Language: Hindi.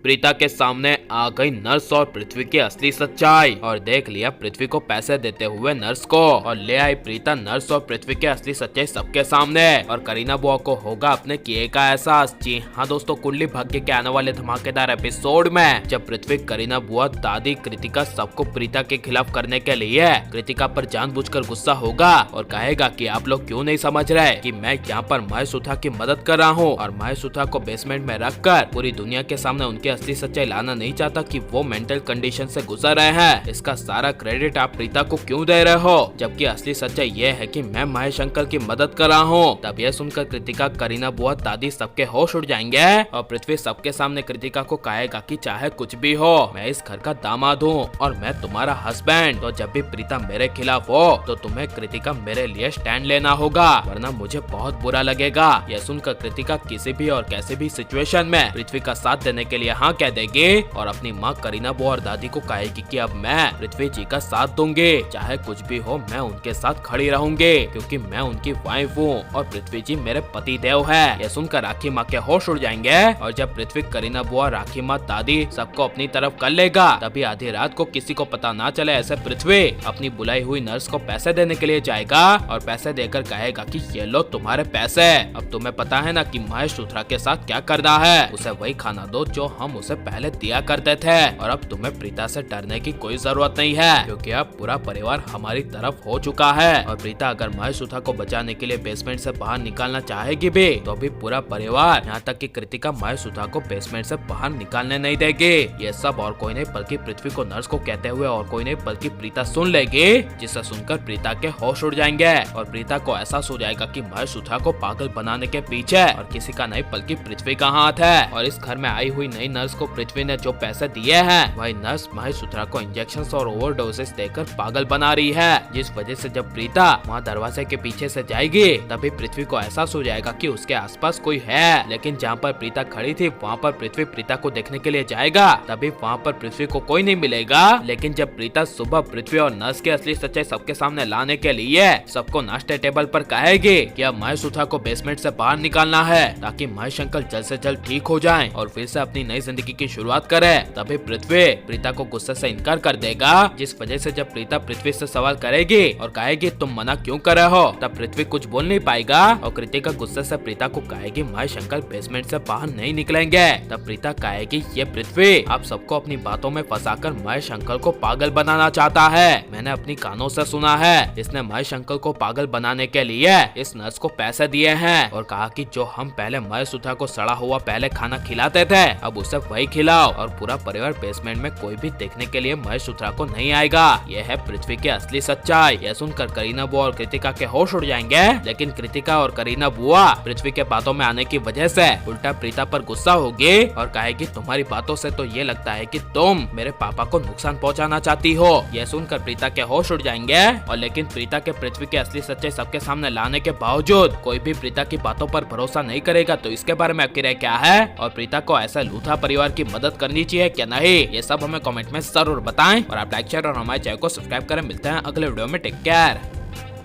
प्रीता के सामने आ गई नर्स और पृथ्वी की असली सच्चाई और देख लिया पृथ्वी को पैसे देते हुए नर्स को और ले आई प्रीता नर्स और पृथ्वी की असली सच्चाई सबके सामने और करीना बुआ को होगा अपने किए का एहसास। जी हाँ दोस्तों, कुंडली भाग्य के आने वाले धमाकेदार एपिसोड में जब पृथ्वी, करीना बुआ, दादी, कृतिका सबको प्रीता के खिलाफ करने के लिए कृतिका पर जानबूझकर गुस्सा होगा और कहेगा कि आप लोग क्यों नहीं समझ रहे कि मैं यहाँ पर महेश सुथा की मदद कर रहा हूँ और महेश सुथा को बेसमेंट में रखकर पूरी दुनिया के सामने उनकी असली सच्चाई लाना नहीं चाहता कि वो मेंटल कंडीशन से गुजर रहे हैं। इसका सारा क्रेडिट आप प्रीता को क्यों दे रहे हो, जबकि असली सच्चाई ये है कि मैं महेश अंकल की मदद कर रहा हूँ। तब यह सुनकर कृतिका, करीना बुआ, दादी सबके होश उड़ जाएंगे और पृथ्वी सबके सामने कृतिका को कहेगा कि चाहे कुछ भी हो मैं इस घर का दामाद हूँ और मैं तुम्हारा हस्बैंड, तो जब भी प्रीता मेरे खिलाफ हो तो तुम्हें कृतिका मेरे लिए स्टैंड लेना होगा वरना मुझे बहुत बुरा लगेगा। यह सुनकर कृतिका किसी भी और कैसे भी सिचुएशन में पृथ्वी का साथ देने के लिए हाँ कह देगी और अपनी माँ करीना बुआ और दादी को कहेगी कि अब मैं पृथ्वी जी का साथ दूंगी, चाहे कुछ भी हो मैं उनके साथ खड़ी रहूंगी क्योंकि मैं उनकी वाइफ हूँ और पृथ्वी जी मेरे पति देव है। यह सुनकर राखी माँ के होश उड़ जाएंगे और जब पृथ्वी, करीना बुआ, राखी माँ, दादी सबको अपनी तरफ कर लेगा तभी आधी रात को किसी को पता ना चले ऐसे पृथ्वी अपनी बुलाई हुई नर्स को पैसे देने के लिए जाएगा और पैसे देकर कहेगा कि ये लो तुम्हारे पैसे, अब तुम्हें पता है ना कि महेश सुथरा के साथ क्या करना है, उसे वही खाना दो जो हम उसे पहले दिया करते थे और अब तुम्हें प्रीता से डरने की कोई जरूरत नहीं है क्योंकि अब पूरा परिवार हमारी तरफ हो चुका है और प्रीता अगर महेश सुथरा को बचाने के लिए बेसमेंट से बाहर निकालना चाहेगी भी तो अभी पूरा परिवार यहाँ तक कि कृतिका महेश सुथरा को बेसमेंट से बाहर निकालने नहीं देगी। ये सब और कोई नहीं बल्कि पृथ्वी को नर्स को कहते हुए और कोई नहीं बल्कि प्रीता सुन लेगी, जिसे सुनकर प्रीता के होश उड़ जाएंगे और प्रीता को एहसास हो जाएगा कि महेश सुथरा को पागल बनाने के पीछे और किसी का नहीं बल्कि पृथ्वी का हाथ है और इस घर में आई हुई नई नर्स को पृथ्वी ने जो पैसे दिए हैं वही नर्स महेश सुथरा को इंजेक्शन और ओवरडोसेस देकर पागल बना रही है, जिस वजह से जब प्रीता वहाँ दरवाजे के पीछे से जाएगी तभी पृथ्वी को एहसास हो जाएगा कि उसके आसपास कोई है, लेकिन जहाँ पर प्रीता खड़ी थी वहाँ पर पृथ्वी प्रीता को देखने के लिए जाएगा तभी वहाँ पर पृथ्वी को कोई नहीं मिलेगा। लेकिन जब प्रीता सुबह पृथ्वी और नर्स की असली सच्चाई सबके सामने लाने के लिए सबको नाश्ते टेबल पर कहेगी कि अब महेश सुथा को बेसमेंट से बाहर निकालना है ताकि महेश अंकल जल्द से जल्द ठीक हो जाएं और फिर से अपनी नई जिंदगी की शुरुआत करे, तभी पृथ्वी प्रीता को गुस्से से इनकार कर देगा, जिस वजह से जब प्रीता पृथ्वी से सवाल करेगी और कहेगी तुम मना क्यों कर रहे हो तब पृथ्वी कुछ बोल नहीं पाएगा और कृतिका गुस्से से प्रीता को कहेगी महेश अंकल बेसमेंट से बाहर नहीं निकलेंगे। तब प्रीता कहेगी ये पृथ्वी आप सबको अपनी बातों में फंसाकर महेश अंकल को पागल बनाना चाहता है, मैंने अपनी कानों से सुना है इसने महेश अंकल को पागल बनाने के लिए इस नर्स को पैसे दिए हैं और कहा कि जो हम पहले महेश सुथा को सड़ा हुआ पहले खाना खिलाते थे अब उसे वही खिलाओ और पूरा परिवार बेसमेंट में कोई भी देखने के लिए महेश सुथा को नहीं आएगा। यह है पृथ्वी की असली सच्चाई। यह सुनकर करीना बुआ और कृतिका के होश उड़ जाएंगे, लेकिन कृतिका और करीना बुआ पृथ्वी के बातों में आने की वजह से उल्टा प्रीता पर गुस्सा होगी और कहेगी तुम्हारी बातों से तो ये लगता है कि तुम मेरे पापा को नुकसान पहुंचाना चाहती हो। यह सुनकर प्रीता के होश उड़ जाएंगे और लेकिन प्रीता के पृथ्वी की असली सच्चाई सबके सामने लाने के बावजूद कोई भी प्रीता की बातों पर भरोसा नहीं करेगा। तो इसके बारे में आपकी राय क्या है और प्रीता को ऐसा लूथा परिवार की मदद करनी चाहिए क्या नहीं, ये सब हमें कमेंट में जरूर बताएं और आप लाइक शेयर और हमारे चैनल को सब्सक्राइब करें। मिलते हैं अगले वीडियो में, टेक केयर।